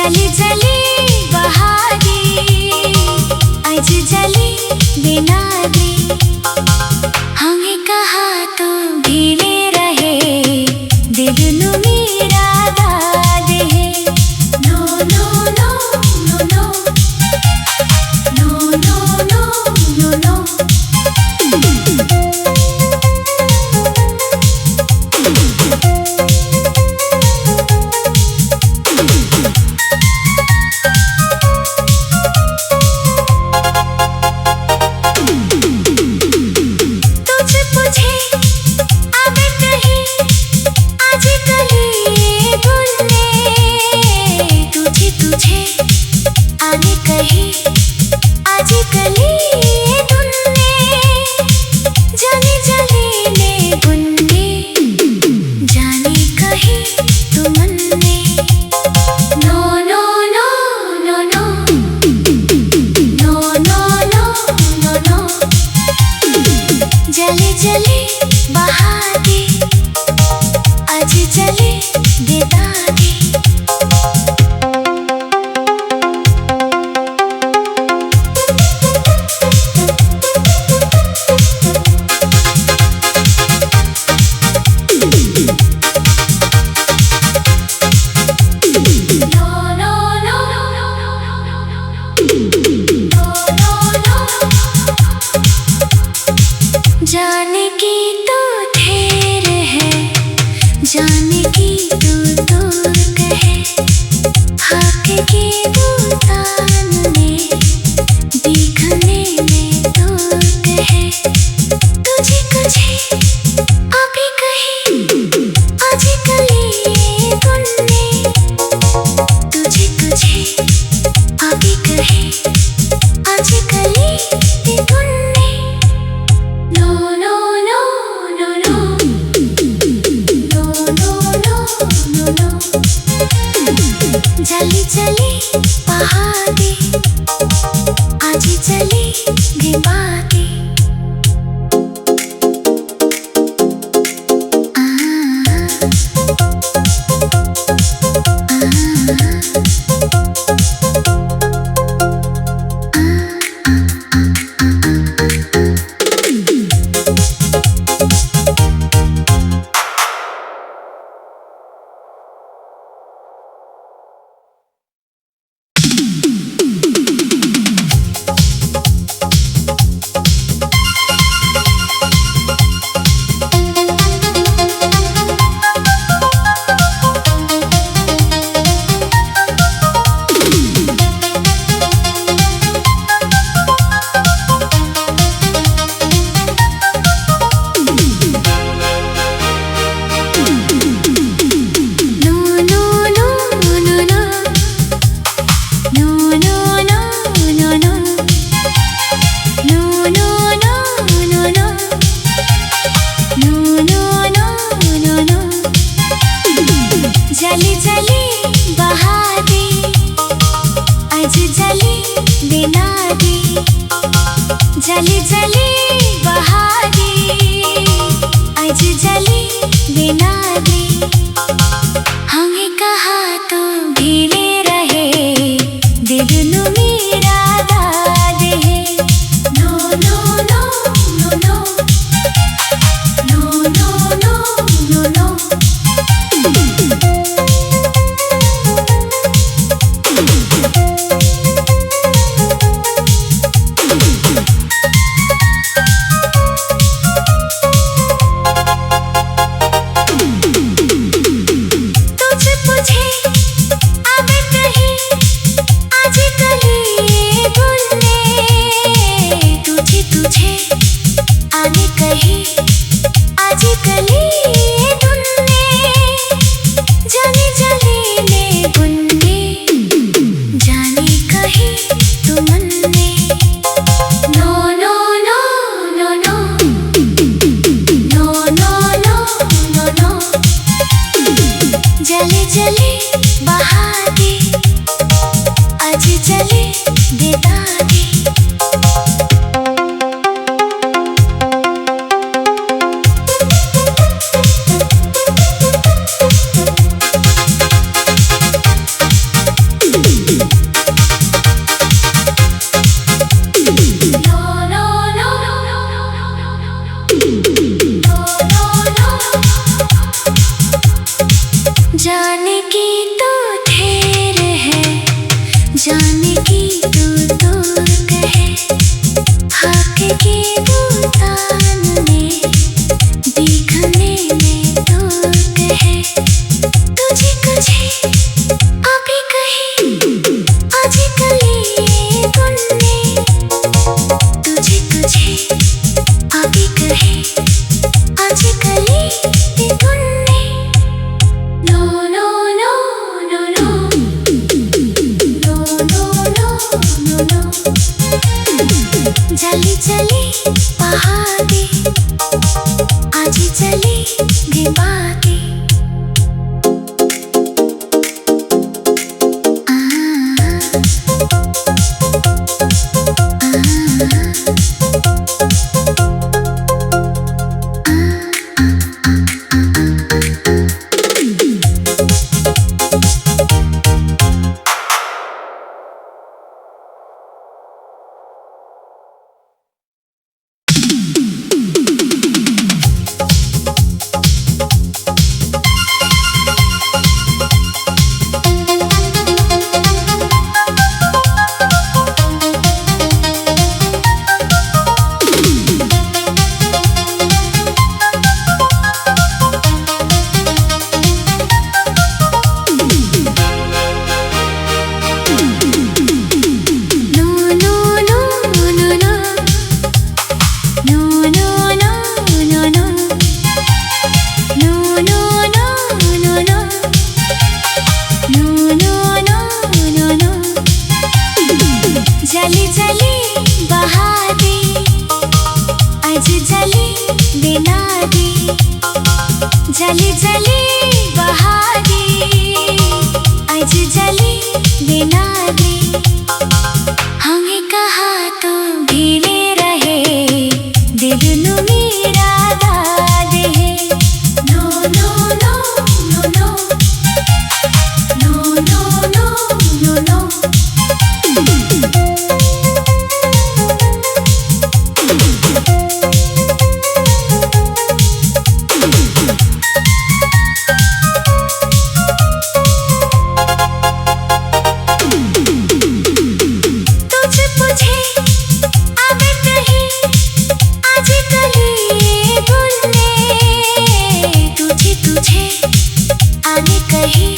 जली जली बहागी आज जली बिना दी हमें कहा तो भीड़े रहे दिल नु मेरा दाद है नो नो नो नो नो नो नो नो नो जले जले बहागी आज जले बेदागी जाने की तो ठेर है जाने की तो दूर कहे हक की बुतान में दिखने में तो कहे तुझे कुछे अभी कही आज कली गुन्ने तुझे कुछे अभी कही आज कली गुन्ने No no no no no no no no no no जली जली बहागी आज जली बेबागी जली जली बहागी आज जली बिना दी जली जली बहागी आज जली बिना दी हमें कहा तो भीड़े रहे दिल नु मेरा दाद है नो नो नो नो नो नो नो नो नो नो जले जले बहागी आज जले बेदागी जाने की तो ठेर है, जाने की तू दूर कहे, हक की बुतान में दिखने में दूर कहे, तुझे कुछे अभी कही आज कली गुन्ने, तुझे कुछे अभी कहे आज कली गुन्ने। No no no no no no no no no no जली जली बहाती आज चली गे बाती। जली जली बहाती आज जली बिना दी, जली जली बहाती आज जली बिना दी। हमें कहा तो भीले रहे दिल नु मेरा दाद है। नो नो नो नो नो नो नो नो नो नो आने कहीं